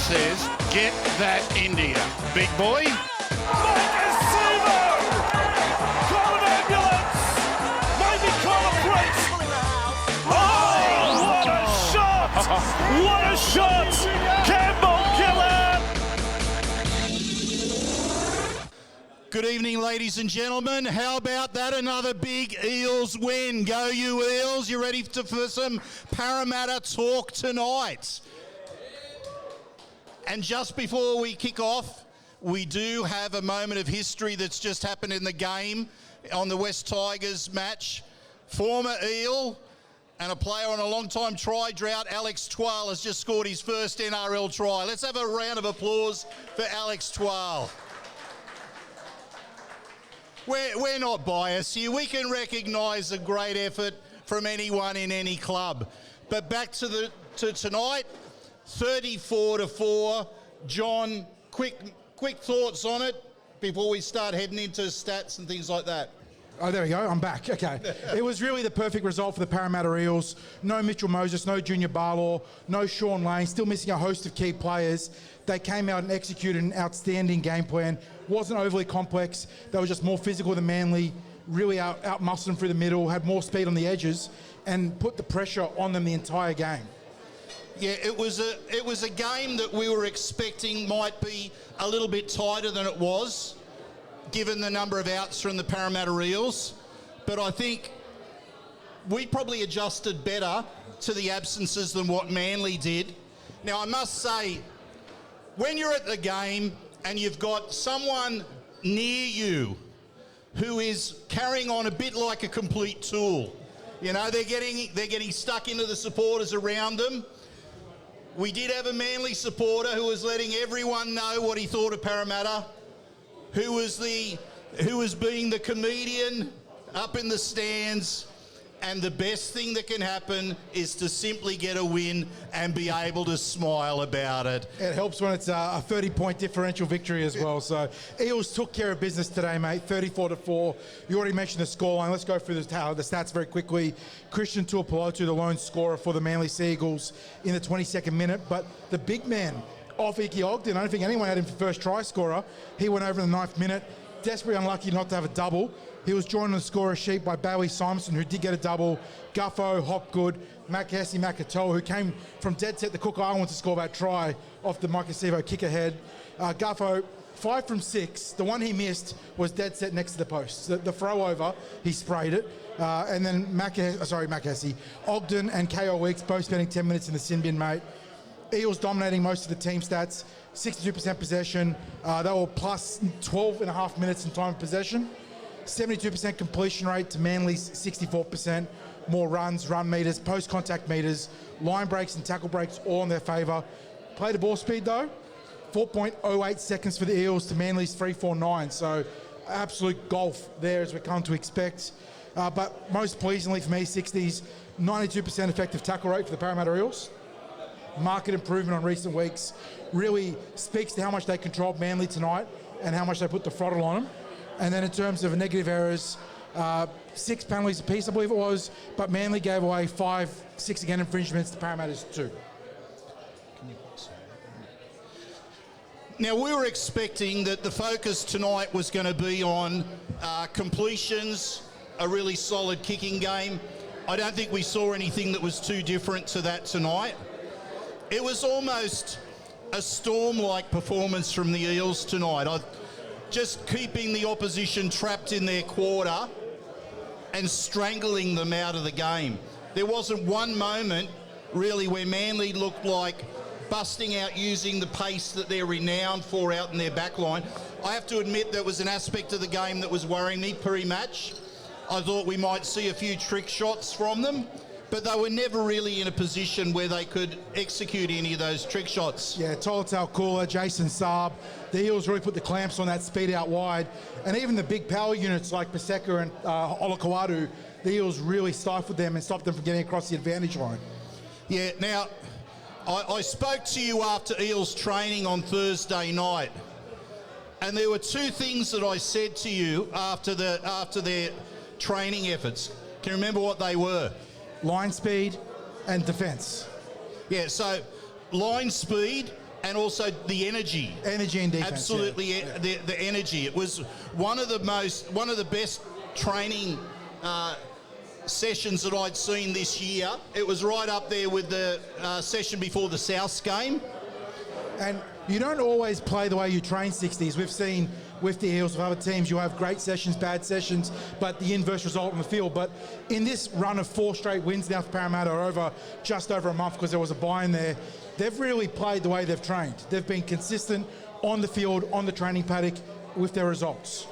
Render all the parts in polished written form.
says, get that India. Big boy. Call an ambulance! Maybe call a police! Oh, what a shot! What a shot! Campbell killer! Good evening, ladies and gentlemen. How about that? Another big Eels win. Go you Eels. You ready for some Parramatta talk tonight? And just before we kick off, we do have a moment of history that's just happened in the game on the West Tigers match. Former Eel and a player on a long-time try drought, Alex Twal, has just scored his first NRL try. Let's have a round of applause for Alex Twal. We're not biased here. We can recognise a great effort from anyone in any club. But back to tonight, 34-4. John, quick thoughts on it before we start heading into stats and things like that. Oh, there we go. I'm back. Okay. It was really the perfect result for the Parramatta Eels. No Mitchell Moses, no Junior Barlaw, no Sean Lane, still missing a host of key players. They came out and executed an outstanding game plan. Wasn't overly complex. They were just more physical than Manly, really out-muscled them through the middle, had more speed on the edges, and put the pressure on them the entire game. Yeah, it was a game that we were expecting might be a little bit tighter than it was, given the number of outs from the Parramatta Eels. But I think we probably adjusted better to the absences than what Manly did. Now, I must say, when you're at the game and you've got someone near you who is carrying on a bit like a complete tool, you know, they're getting stuck into the supporters around them. We did have a Manly supporter who was letting everyone know what he thought of Parramatta, who was being the comedian up in the stands, and the best thing that can happen is to simply get a win and be able to smile about it. It helps when it's a 30-point differential victory as well. So Eels took care of business today, mate, 34-4. You already mentioned the scoreline. Let's go through the stats very quickly. Christian Tuipulotu, the lone scorer for the Manly Seagulls in the 22nd minute. But the big man off Iki Ogden, I don't think anyone had him for first try scorer. He went over in the 9th minute. Desperately unlucky not to have a double. He was joined on the scorer sheet by Bailey Simonson, who did get a double, Gutho, Hopgood, Makasi Makatoa, who came from dead set to Cook Island to score that try off the Makasivo kick ahead. Gutho, 5 from 6. The one he missed was dead set next to the post. The throw over, he sprayed it. And then Makasi, Ogden and KO Weeks both spending 10 minutes in the sin bin, mate. Eels dominating most of the team stats, 62% possession. They were plus 12 and a half minutes in time of possession. 72% completion rate to Manly's 64%. More runs, run meters, post-contact meters, line breaks and tackle breaks all in their favour. Play the ball speed though, 4.08 seconds for the Eels to Manly's 3.49. So absolute golf there as we come to expect. But most pleasingly for me, 60s, 92% effective tackle rate for the Parramatta Eels. Market improvement on recent weeks. Really speaks to how much they controlled Manly tonight and how much they put the throttle on them. And then in terms of negative errors, 6 penalties apiece, I believe it was, but Manly gave away 5-6 again infringements to Parramatta's 2. Now, we were expecting that the focus tonight was going to be on completions, a really solid kicking game. I don't think we saw anything that was too different to that tonight. It was almost a storm-like performance from the Eels tonight. Just keeping the opposition trapped in their quarter and strangling them out of the game. There wasn't one moment, really, where Manly looked like busting out using the pace that they're renowned for out in their back line. I have to admit that was an aspect of the game that was worrying me pre-match. I thought we might see a few trick shots from them, but they were never really in a position where they could execute any of those trick shots. Yeah, Tolatal Kula, Jason Saab, the Eels really put the clamps on that speed out wide. And even the big power units like Paseka and Olakawadu, the Eels really stifled them and stopped them from getting across the advantage line. Yeah, now, I spoke to you after Eels training on Thursday night, and there were 2 things that I said to you after their training efforts. Can you remember what they were? Line speed and defence. Yeah, so line speed, and also the energy. Energy and defense. Absolutely, yeah. the energy. It was one of the best training sessions that I'd seen this year. It was right up there with the session before the Souths game. And you don't always play the way you train 60s. We've seen with the Eels, with other teams, you'll have great sessions, bad sessions, but the inverse result on the field. But in this run of 4 straight wins now for Parramatta over just over a month because there was a bye in there, they've really played the way they've trained. They've been consistent on the field, on the training paddock with their results.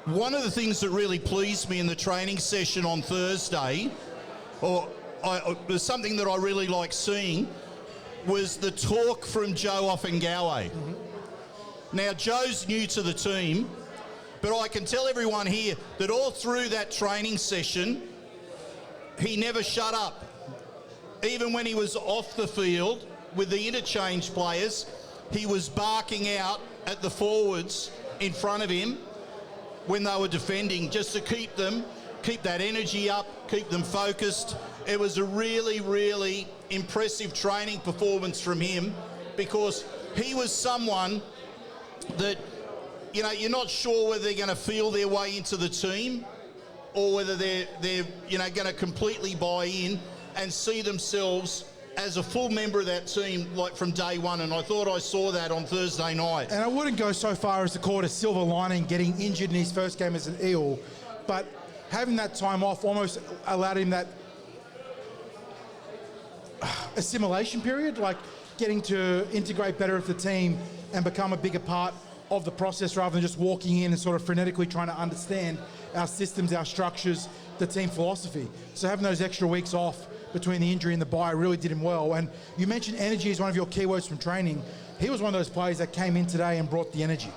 One of the things that really pleased me in the training session on Thursday, was something that I really like seeing, was the talk from Joe Offengawe. Mm-hmm. Now, Joe's new to the team, but I can tell everyone here that all through that training session, he never shut up. Even when he was off the field with the interchange players, he was barking out at the forwards in front of him when they were defending, just to keep that energy up, keep them focused. It was a really, really impressive training performance from him, because he was someone that, you know, you're not sure whether they're going to feel their way into the team or whether they're going to completely buy in and see themselves as a full member of that team, like from day one. And I thought I saw that on Thursday night. And I wouldn't go so far as to call it a silver lining getting injured in his first game as an Eel, but having that time off almost allowed him that assimilation period, like getting to integrate better with the team and become a bigger part of the process rather than just walking in and sort of frenetically trying to understand our systems, our structures, the team philosophy. So having those extra weeks off between the injury and the bye really did him well. And you mentioned energy as one of your keywords from training. He was one of those players that came in today and brought the energy.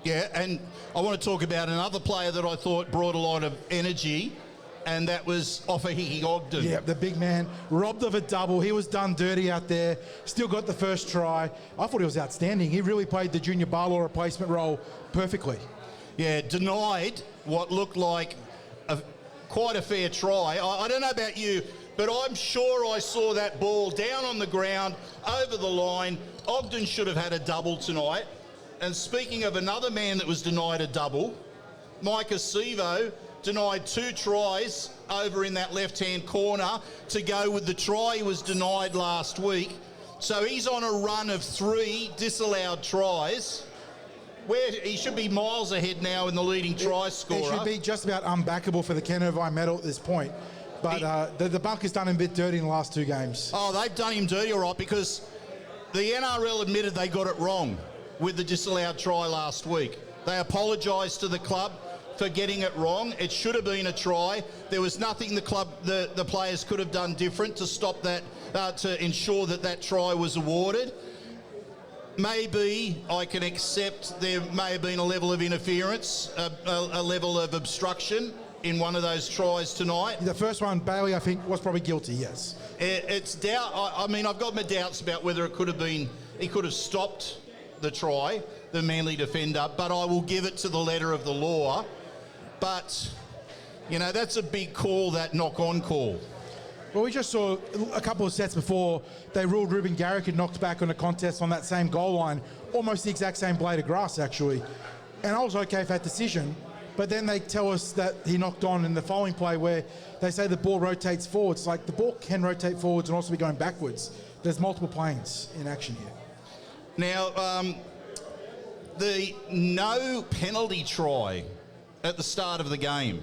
Yeah, and I want to talk about another player that I thought brought a lot of energy, and that was J'maine Hopgood. Yeah, the big man, robbed of a double. He was done dirty out there, still got the first try. I thought he was outstanding. He really played the junior Barlaw replacement role perfectly. Yeah, denied what looked like quite a fair try. I don't know about you, but I'm sure I saw that ball down on the ground, over the line. Ogden should have had a double tonight. And speaking of another man that was denied a double, Mike Acevo denied 2 tries over in that left-hand corner to go with the try he was denied last week. So he's on a run of 3 disallowed tries, where he should be miles ahead now in the leading try scorer. He should be just about unbackable for the Ken Irvine medal at this point. But the bunker's done him a bit dirty in the last 2 games. Oh, they've done him dirty, all right, because the NRL admitted they got it wrong with the disallowed try last week. They apologised to the club for getting it wrong. It should have been a try. There was nothing the players could have done different to stop that, to ensure that try was awarded. Maybe I can accept there may have been a level of interference, a level of obstruction in one of those tries tonight. The first one, Bailey, I think, was probably guilty, yes. It's doubt. I mean, I've got my doubts about whether it could have been, he could have stopped the try, the Manly defender, but I will give it to the letter of the law. But, you know, that's a big call, that knock-on call. Well, we just saw a couple of sets before they ruled Ruben Garrick had knocked back on a contest on that same goal line, almost the exact same blade of grass, actually. And I was okay for that decision, but then they tell us that he knocked on in the following play where they say the ball rotates forwards. Like, the ball can rotate forwards and also be going backwards. There's multiple planes in action here. Now, the no penalty try at the start of the game.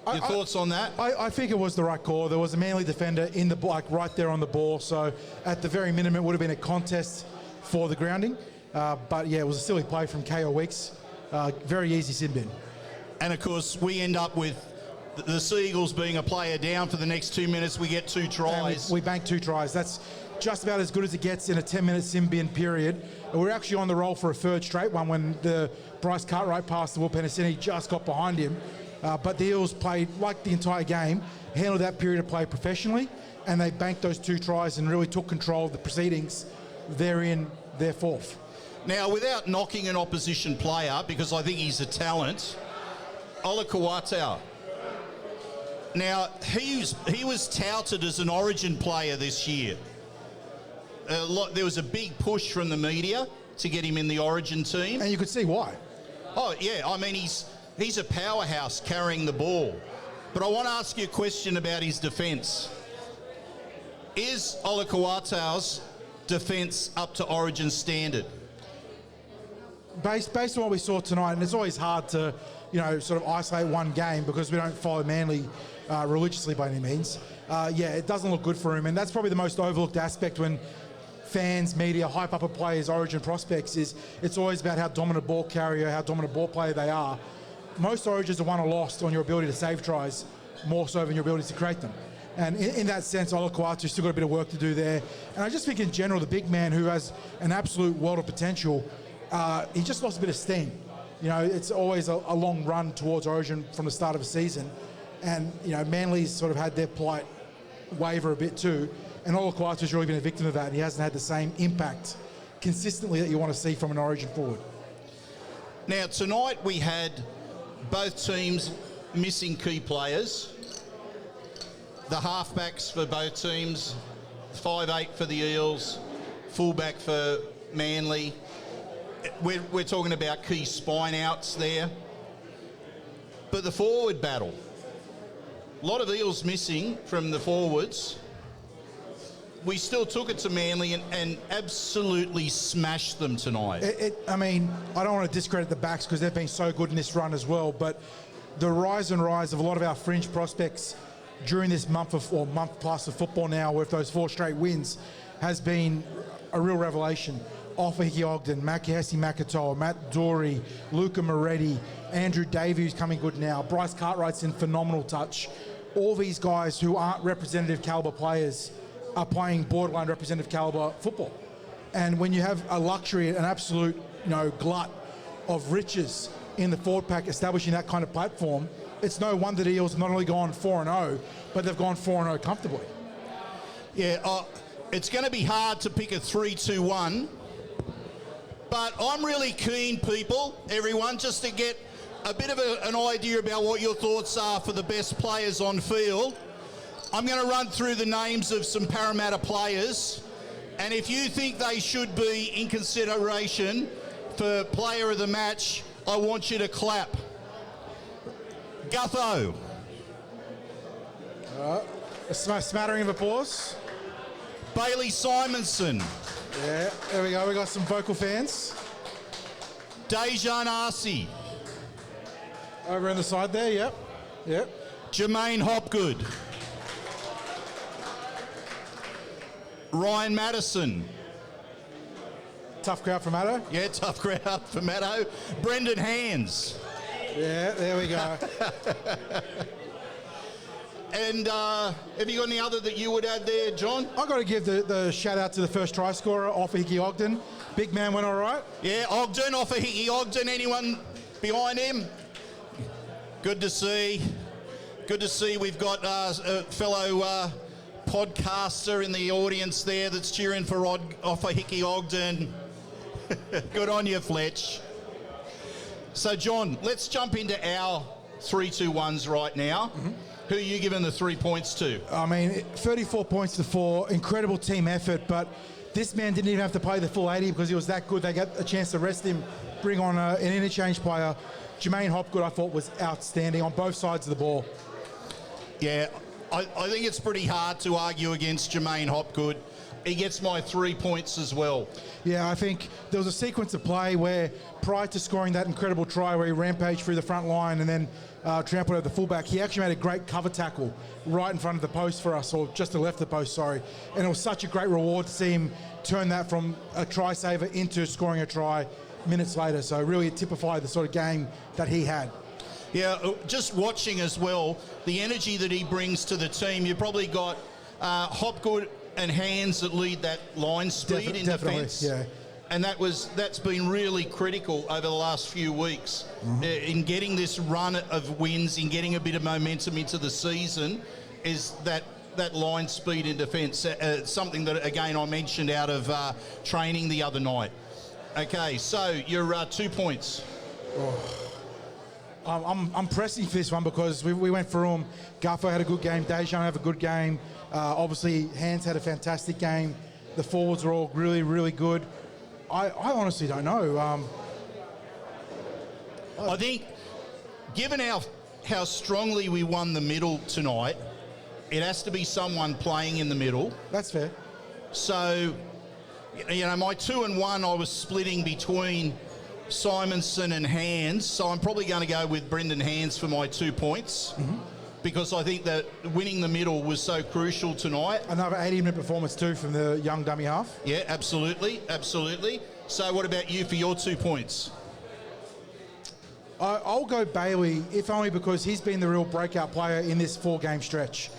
Your thoughts on that? I think it was the right call. There was a Manly defender in the right there on the ball, so at the very minimum it would have been a contest for the grounding. But yeah, it was a silly play from KO Weeks. Very easy sin bin. And of course, we end up with the Seagulls being a player down for the next 2 minutes. We get 2 tries. We bank 2 tries. That's just about as good as it gets in a 10-minute sin bin period. And we're actually on the roll for a 3rd straight one when the Bryce Cartwright pass to Will Penasini just got behind him. But the Eels played, like the entire game, handled that period of play professionally, and they banked those 2 tries and really took control of the proceedings. They're in their 4th. Now, without knocking an opposition player, because I think he's a talent, Ola Kawatau. Now, he was touted as an Origin player this year. There was a big push from the media to get him in the Origin team. And you could see why. Oh, yeah. I mean, he's a powerhouse carrying the ball. But I want to ask you a question about his defence. Is Olakau'atu's defence up to Origin standard? Based on what we saw tonight, and it's always hard to, sort of isolate one game because we don't follow Manly religiously by any means. It doesn't look good for him, and that's probably the most overlooked aspect when fans, media hype up a player's Origin prospects. Is it's always about how dominant ball carrier, how dominant ball player they are. Most Origins are won or lost on your ability to save tries, more so than your ability to create them. And in that sense, Olakau'atu's still got a bit of work to do there. And I just think in general, the big man who has an absolute world of potential, he just lost a bit of steam. It's always a long run towards Origin from the start of a season. And, Manly's sort of had their plight waver a bit too. And Olakau'atu's really been a victim of that. He hasn't had the same impact consistently that you want to see from an Origin forward. Now, tonight we had both teams missing key players. The halfbacks for both teams, 5'8" for the Eels, fullback for Manly. We're talking about key spine outs there. But the forward battle, a lot of Eels missing from the forwards. We still took it to Manly and absolutely smashed them tonight. I don't want to discredit the backs because they've been so good in this run as well, but the rise and rise of a lot of our fringe prospects during this month plus of football now with those 4 straight wins has been a real revelation. Offa Ogden, Makahesi Makatoa, Matt Dory, Luca Moretti, Andrew Davey, who's coming good now, Bryce Cartwright's in phenomenal touch. All these guys who aren't representative calibre players are playing borderline representative calibre football. And when you have a luxury, an absolute glut of riches in the forward pack establishing that kind of platform, it's no wonder the Eels have not only gone 4-0, but they've gone 4-0 comfortably. Yeah, it's going to be hard to pick a 3-2-1, but I'm really keen, everyone, just to get a bit of an idea about what your thoughts are for the best players on field. I'm going to run through the names of some Parramatta players, and if you think they should be in consideration for player of the match, I want you to clap. Gutho. A smattering of applause. Bailey Simonson. Yeah, there we go. We got some vocal fans. Dejan Arce. Over on the side there, yep. J'maine Hopgood. Ryan Madison. Tough crowd from Matto. Yeah, tough crowd for Matto. Brendan Hands. Yeah, there we go. And have you got any other that you would add there, John? I've got to give the shout out to the first try scorer, Offa Ogden. Big man went all right. Yeah, Ogden, Offa Ogden. Anyone behind him? Good to see. Good to see we've got a fellow podcaster in the audience there that's cheering for Offa Ogden. Good on you, Fletch. So, John, let's jump into our 3-2-1s right now. Mm-hmm. Who are you giving the 3 points to? 34 points to 4. Incredible team effort, but this man didn't even have to play the full 80 because he was that good. They got a chance to rest him, bring on an interchange player. J'maine Hopgood, I thought, was outstanding on both sides of the ball. Yeah, I think it's pretty hard to argue against J'maine Hopgood. He gets my 3 points as well. Yeah, I think there was a sequence of play where prior to scoring that incredible try where he rampaged through the front line and then trampled over the fullback, he actually made a great cover tackle right in front of the post for us, or just to the left of the post, sorry. And it was such a great reward to see him turn that from a try saver into scoring a try minutes later. So really it typified the sort of game that he had. Yeah, just watching as well, the energy that he brings to the team. You've probably got Hopgood and Hands that lead that line speed in defence. Yeah. And that's been really critical over the last few weeks in getting this run of wins, in getting a bit of momentum into the season, is that line speed in defence. Something that, again, I mentioned out of training the other night. Okay, so your 2 points. I'm pressing for this one because we went through them. Gutho had a good game. Dejan had a good game. Obviously, Hands had a fantastic game. The forwards are all really, really good. I honestly don't know. I think, given how strongly we won the middle tonight, it has to be someone playing in the middle. That's fair. So, my 2 and 1, I was splitting between Simonson and Hands. So I'm probably going to go with Brendan Hands for my 2 points, because I think that winning the middle was so crucial tonight. Another 80-minute performance too from the young dummy half. Yeah, absolutely. So what about you for your 2 points? I'll go Bailey, if only because he's been the real breakout player in this 4-game stretch.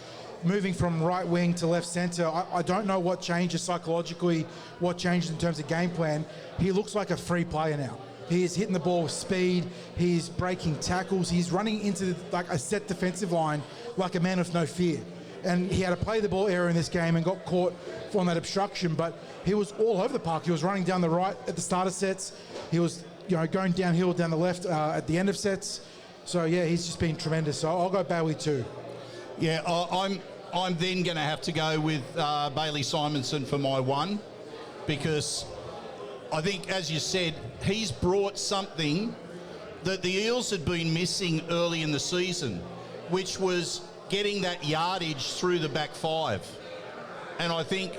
Moving from right wing to left centre, I don't know what changes psychologically, what changes in terms of game plan. He looks like a free player now. He is hitting the ball with speed. He's breaking tackles. He's running into like a set defensive line like a man with no fear. And he had a play the ball error in this game and got caught on that obstruction, but he was all over the park. He was running down the right at the start of sets. He was going downhill down the left at the end of sets. So, yeah, he's just been tremendous. So I'll go Bailey too. Yeah, I'm then going to have to go with Bailey Simonson for my 1, because I think, as you said, he's brought something that the Eels had been missing early in the season, which was getting that yardage through the back 5. And I think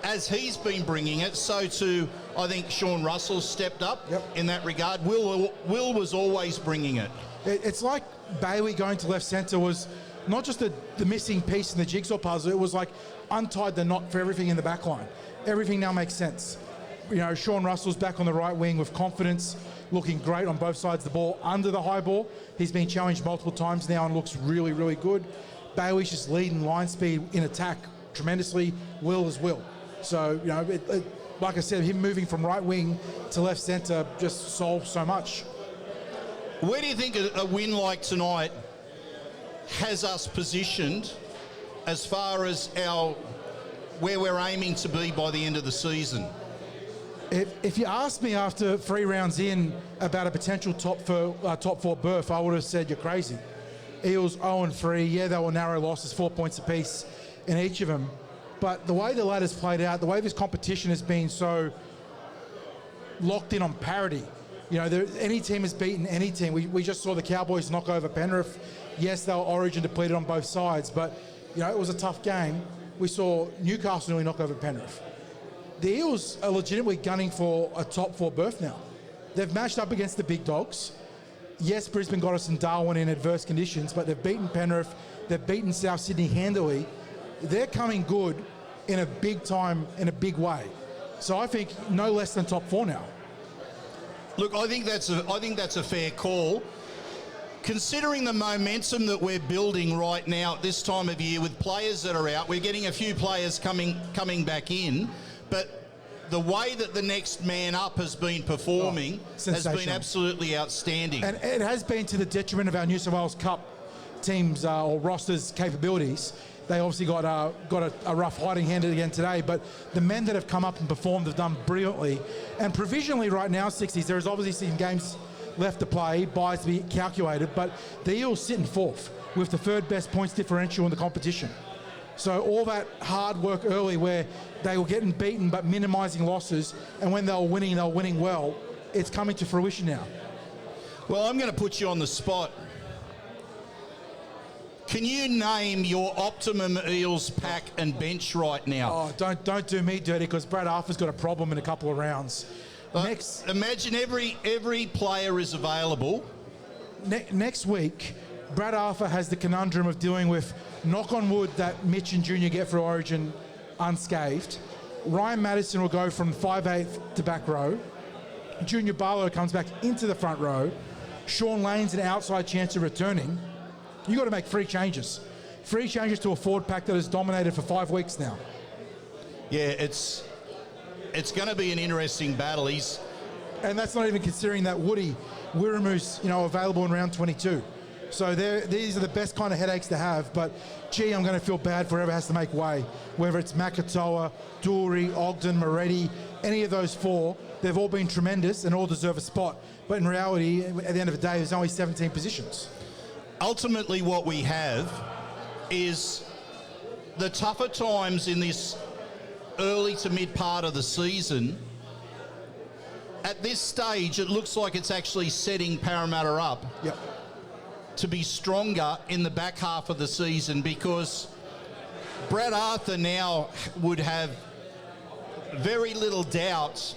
as he's been bringing it, so too I think Sean Russell stepped up in that regard. Will was always bringing it. It's like Bailey going to left centre was not just the missing piece in the jigsaw puzzle, it was like untied the knot for everything in the back line. Everything now makes sense. Sean Russell's back on the right wing with confidence, looking great on both sides of the ball. Under the high ball, he's been challenged multiple times now and looks really, really good. Bailey's just leading line speed in attack tremendously. Will as Will. So, like I said, him moving from right wing to left centre just solves so much. Where do you think a win like tonight has us positioned as far as where we're aiming to be by the end of the season? If you asked me after 3 rounds in about a potential top 4 berth, I would have said you're crazy. Eels 0-3, yeah, they were narrow losses, 4 points apiece in each of them. But the way the ladder's played out, the way this competition has been so locked in on parity, any team has beaten any team. We just saw the Cowboys knock over Penrith. Yes, they were origin depleted on both sides, but it was a tough game. We saw Newcastle nearly knock over Penrith. The Eels are legitimately gunning for a top 4 berth now. They've matched up against the big dogs. Yes, Brisbane got us in Darwin in adverse conditions, but they've beaten Penrith. They've beaten South Sydney handily. They're coming good in a big way. So I think no less than top 4 now. Look, I think that's a fair call. Considering the momentum that we're building right now at this time of year with players that are out, we're getting a few players coming back in, but the way that the next man up has been performing has been absolutely outstanding. And it has been to the detriment of our New South Wales Cup teams or rosters' capabilities. They obviously got a rough hiding hand again today, but the men that have come up and performed have done brilliantly. And provisionally right now, 60s, there is obviously some games left to play, buys to be calculated, but the Eels sit in 4th with the 3rd best points differential in the competition. So all that hard work early where they were getting beaten but minimising losses, and when they were winning well, it's coming to fruition now. Well, I'm going to put you on the spot. Can you name your optimum Eels pack and bench right now? Oh, don't do me dirty, because Brad Arthur's got a problem in a couple of rounds. Imagine every player is available. Next week, Brad Arthur has the conundrum of dealing with, knock on wood, that Mitch and Junior get through Origin unscathed. Ryan Madison will go from 5/8 to back row. Junior Barlow comes back into the front row. Sean Lane's an outside chance of returning. You've got to make 3 changes. 3 changes to a forward pack that has dominated for 5 weeks now. Yeah, it's going to be an interesting battle. And that's not even considering that Woody Wiramu's, available in round 22. So these are the best kind of headaches to have. But, I'm going to feel bad for whoever has to make way. Whether it's Makatoa, Dooley, Ogden, Moretti, any of those 4, they've all been tremendous and all deserve a spot. But in reality, at the end of the day, there's only 17 positions. Ultimately, what we have is the tougher times in this early to mid part of the season, at this stage, it looks like it's actually setting Parramatta up to be stronger in the back half of the season, because Brad Arthur now would have very little doubt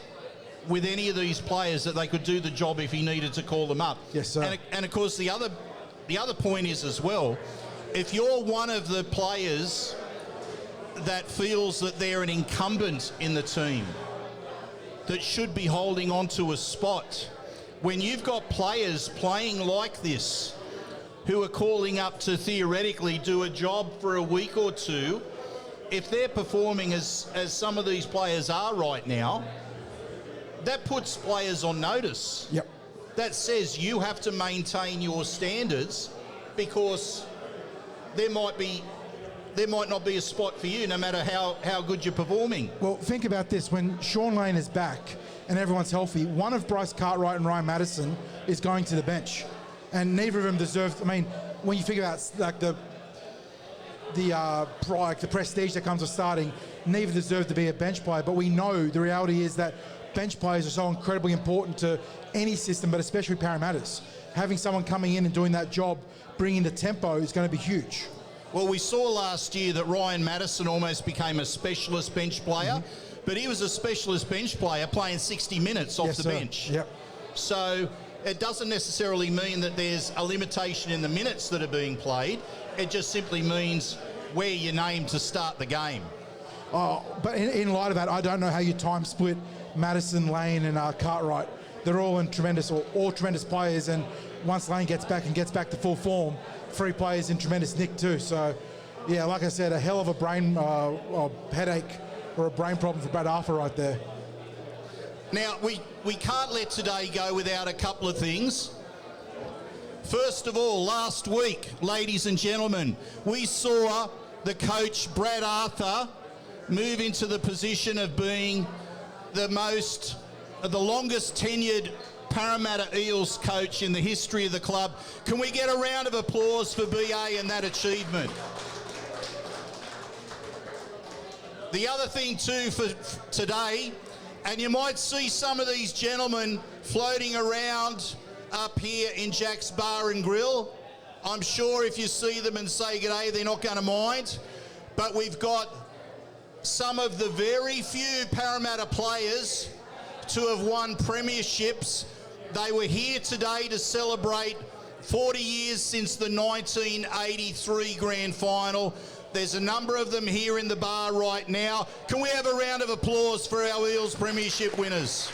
with any of these players that they could do the job if he needed to call them up. Yes, sir. And of course, the other point is as well, if you're one of the players that feels that they're an incumbent in the team, that should be holding on to a spot, when you've got players playing like this who are calling up to theoretically do a job for a week or two, if they're performing as some of these players are right now, that puts players on notice. Yep. That says you have to maintain your standards, because there might not be a spot for you no matter how good you're performing. Well, think about this. When Sean Lane is back and everyone's healthy, one of Bryce Cartwright and Ryan Madison is going to the bench. And neither of them deserve... I mean, when you figure out like the prestige that comes with starting, neither deserve to be a bench player. But we know the reality is that bench players are so incredibly important to any system, but especially Parramatta's. Having someone coming in and doing that job, bringing the tempo, is going to be huge. Well, we saw last year that Ryan Madison almost became a specialist bench player, but he was a specialist bench player playing 60 minutes off the bench. Yep. So it doesn't necessarily mean that there's a limitation in the minutes that are being played. It just simply means where you're named to start the game. Oh, but in light of that, I don't know how you time split Madison, Lane and Cartwright. They're all tremendous players, and once Lane gets back to full form, 3 players in tremendous nick too. So, yeah, like I said, a hell of a brain headache or a brain problem for Brad Arthur right there. Now, we can't let today go without a couple of things. First of all, last week, ladies and gentlemen, we saw the coach, Brad Arthur, move into the position of being the longest tenured Parramatta Eels coach in the history of the club. Can we get a round of applause for BA and that achievement? The other thing too for today, and you might see some of these gentlemen floating around up here in Jack's Bar and Grill. I'm sure if you see them and say g'day, they're not going to mind. But we've got some of the very few Parramatta players to have won premierships. They were here today to celebrate 40 years since the 1983 grand final. There's a number of them here in the bar right now. Can we have a round of applause for our Eels premiership winners?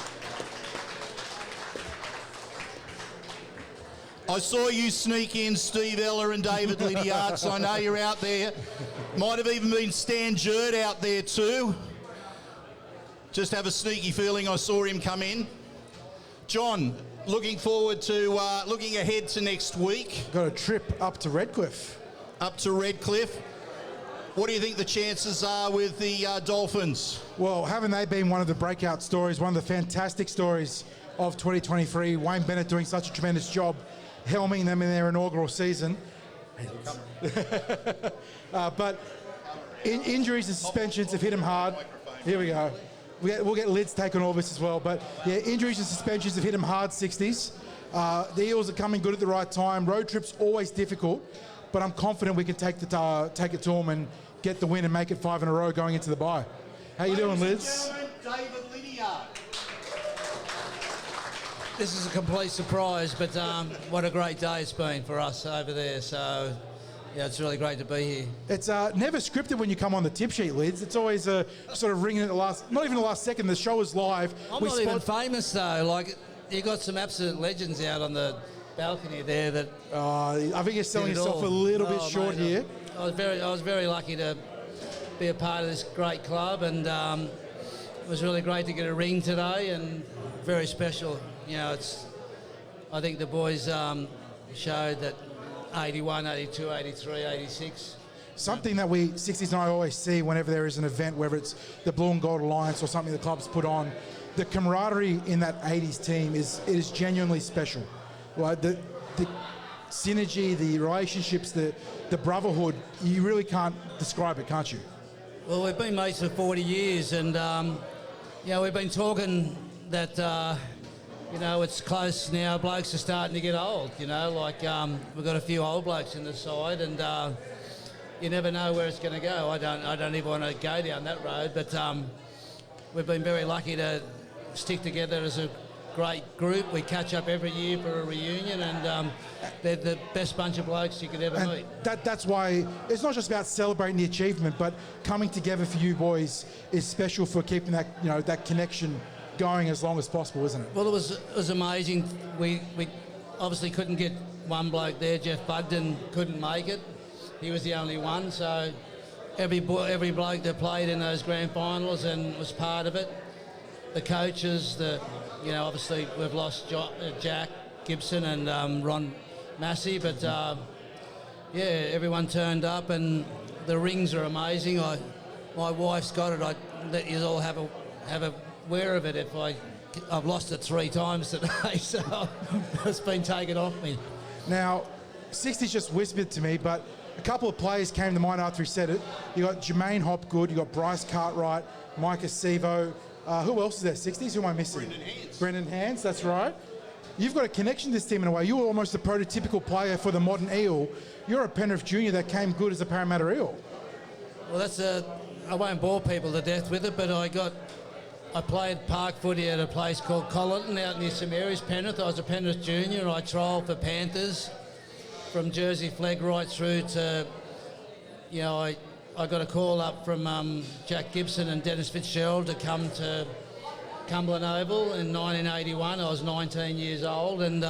I saw you sneak in Steve Ella and David Liddiard, so I know you're out there. Might have even been Stan Jerd out there too. Just have a sneaky feeling I saw him come in. John, looking forward to, looking ahead to next week. Got a trip up to Redcliffe. Up to Redcliffe. What do you think the chances are with the Dolphins? Well, haven't they been one of the breakout stories, one of the fantastic stories of 2023? Wayne Bennett doing such a tremendous job helming them in their inaugural season. But injuries and suspensions have hit them hard. Here we go. We'll get Lid's take on all this as well. But yeah, injuries and suspensions have hit them hard, 60s. The Eels are coming good at the right time. Road trips always difficult, but I'm confident we can take it to them and get the win and make it 5 in a row going into the bye. How you doing, Liz? David Liddiard. This is a complete surprise, but what a great day it's been for us over there. So, yeah, it's really great to be here. It's never scripted when you come on the tip sheet, Lids. It's always sort of ringing at the last, not even the last second. The show is live. I'm not even famous, though. Like, you got some absolute legends out on the balcony there that... I think you're selling yourself a little bit short here. I was very lucky to be a part of this great club, and it was really great to get a ring today, and very special. You know, I think the boys showed that 81, 82, 83, 86. Something that we 60s and I always see whenever there is an event, whether it's the Blue and Gold Alliance or something the club's put on, the camaraderie in that 80s team is genuinely special. Like the synergy, the relationships, the brotherhood, you really can't describe it, can't you? Well, we've been mates for 40 years, and we've been talking that it's close now. Blokes are starting to get old. We've got a few old blokes in the side, and you never know where it's going to go. I don't even want to go down that road, but we've been very lucky to stick together as a great group. We catch up every year for a reunion, and they're the best bunch of blokes you could ever meet. That's why it's not just about celebrating the achievement, but coming together for you boys is special for keeping that that connection going as long as possible, isn't it? Well, it was amazing. We obviously couldn't get one bloke there. Jeff Bugden couldn't make it. He was the only one. So every bloke that played in those grand finals and was part of it. The coaches, obviously we've lost Jack Gibson and Ron Massey, but everyone turned up, and the rings are amazing. My wife's got it. I let you all have a wear of it. I've lost it 3 times today, so it's been taken off me. Now, 60's just whispered to me, but a couple of players came to mind after he said it. You got J'maine Hopgood, you got Bryce Cartwright, Micah Sevo. Who else is there? 60s? Who am I missing? Brendan Hands, that's right. You've got a connection to this team in a way. You were almost a prototypical player for the modern Eel. You're a Penrith junior that came good as a Parramatta Eel. Well, I won't bore people to death with it, but I played park footy at a place called Colleton out near St Mary's, Penrith. I was a Penrith junior, and I trialled for Panthers from Jersey Flegg right through to, I got a call up from Jack Gibson and Dennis Fitzgerald to come to Cumberland Oval in 1981. I was 19 years old, and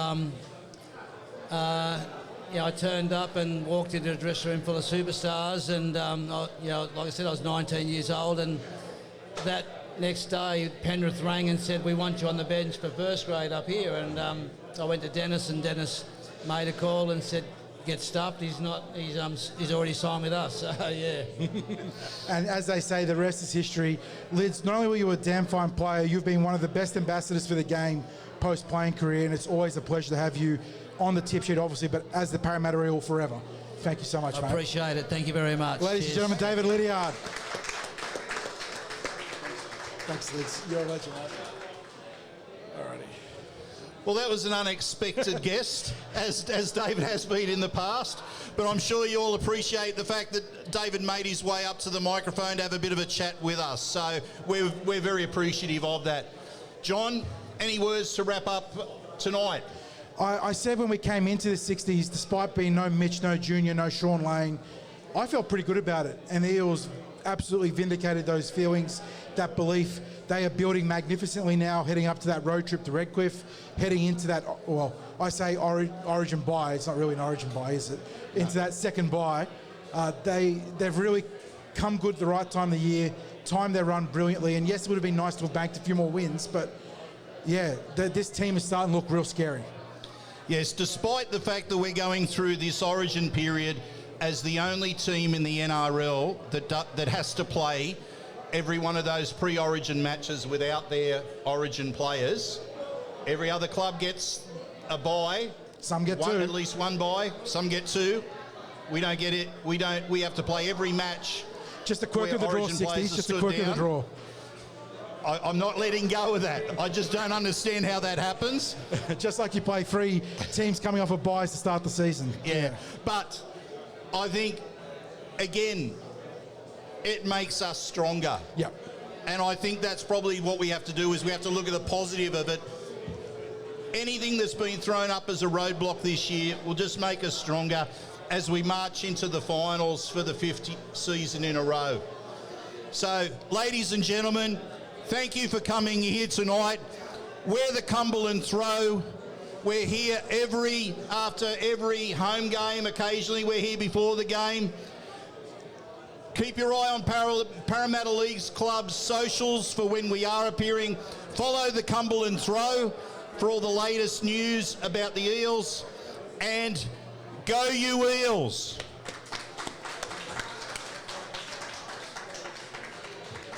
I turned up and walked into a dressing room full of superstars, and like I said, I was 19 years old, and that next day Penrith rang and said, we want you on the bench for first grade up here, and I went to Dennis, and Dennis made a call and said, get stuffed. He's already signed with us. So yeah. And as they say, the rest is history. Lids, not only were you a damn fine player, you've been one of the best ambassadors for the game post-playing career, and it's always a pleasure to have you on the tip sheet, obviously, but as the Parramatta Eel forever. Thank you so much, mate. I appreciate it. Thank you very much. Ladies and gentlemen, David Liddiard. Thanks, Lids. You're a legend, mate. Alrighty. Well, that was an unexpected guest, as David has been in the past. But I'm sure you all appreciate the fact that David made his way up to the microphone to have a bit of a chat with us. So we're very appreciative of that. John, any words to wrap up tonight? I said when we came into the 60s, despite being no Mitch, no Junior, no Sean Lane, I felt pretty good about it. And the Eels absolutely vindicated those feelings, that belief. They are building magnificently now, heading up to that road trip to Redcliffe, heading into that, well, I say origin bye. It's not really an origin bye, is it? Into that second bye. They've really come good at the right time of the year, timed their run brilliantly. And yes, it would have been nice to have banked a few more wins, but yeah, this team is starting to look real scary. Yes, despite the fact that we're going through this origin period as the only team in the NRL that has to play every one of those pre-origin matches without their origin players. Every other club gets a bye. Some get 2. At least 1 bye. Some get 2. We don't get it. We have to play every match. Just a quirk of the draw, 60s. Just a quirk of the draw. I'm not letting go of that. I just don't understand how that happens. Just like you play 3 teams coming off of buys to start the season. Yeah. But I think, again, it makes us stronger. Yep. And I think that's probably what we have to do, is we have to look at the positive of it. Anything that's been thrown up as a roadblock this year will just make us stronger as we march into the finals for the 5th season in a row. So, ladies and gentlemen, thank you for coming here tonight. We're the Cumberland Throw. We're here after every home game. Occasionally we're here before the game. Keep your eye on Parramatta League's club's socials for when we are appearing. Follow the Cumberland Throw for all the latest news about the Eels. And go you Eels!